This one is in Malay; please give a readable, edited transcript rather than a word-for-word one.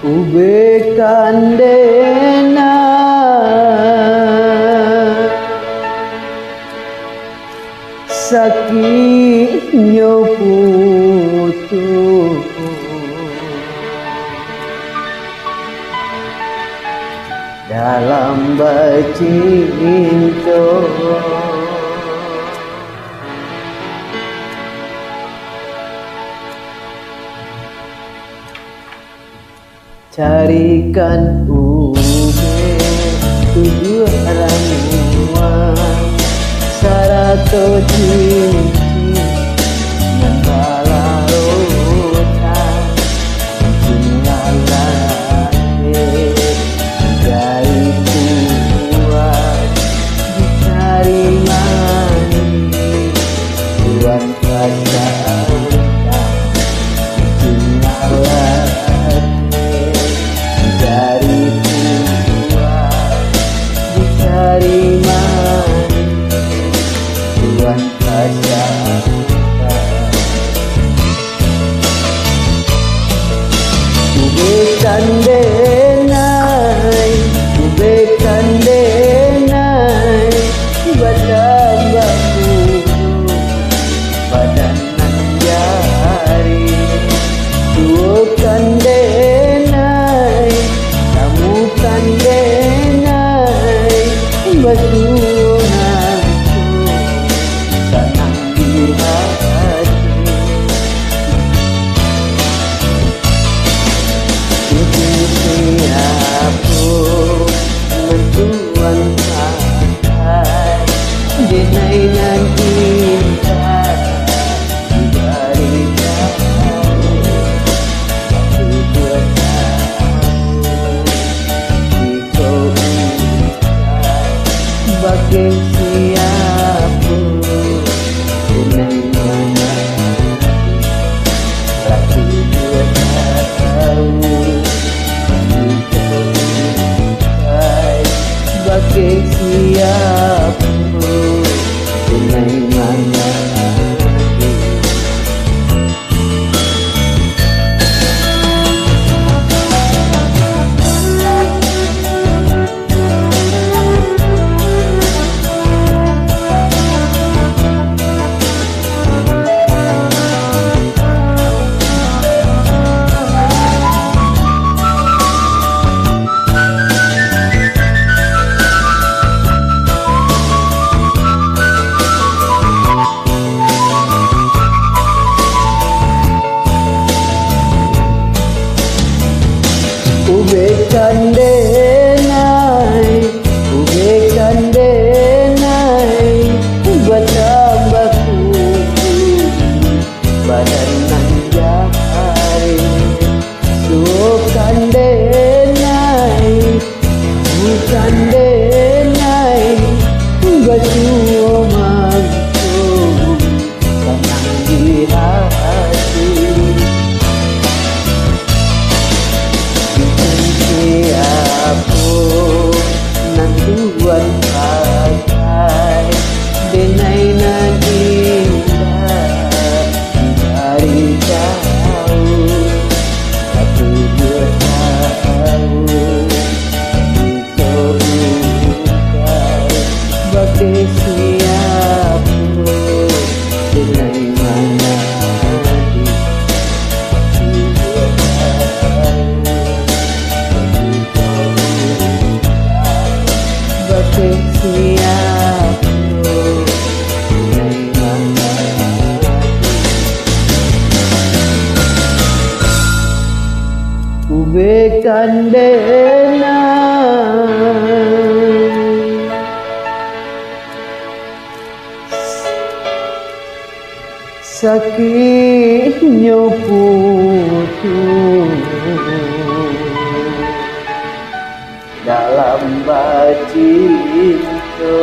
ube kandena sakitnya putus dalam bercinta. Carikan ube tujuh ramuan sarato cincin nan balarotan cinlalane dari tuan dicari mani tuan kasar ube kandenai, ube kandenai, badan baku, badan nanjari, duo kandenai, kamu kandenai, basunanku, senang di hati. Mentuan pakai denai nan indah dari jauh aku bertahu di kau bagai siapa denai mana aku bertahu bagai siapa denai mana. Ube kandenai, ube kandenai, badan baku, badan nanjari, suo kandenai, bukan denai, basuo mangku, senang di hati. Siapa nantuan pakai denai nan indah dari jauh aku bertahu di kau bagai siapa denai mana siapa denai mana. Ube kandena sakitnya putus dalam bercinta.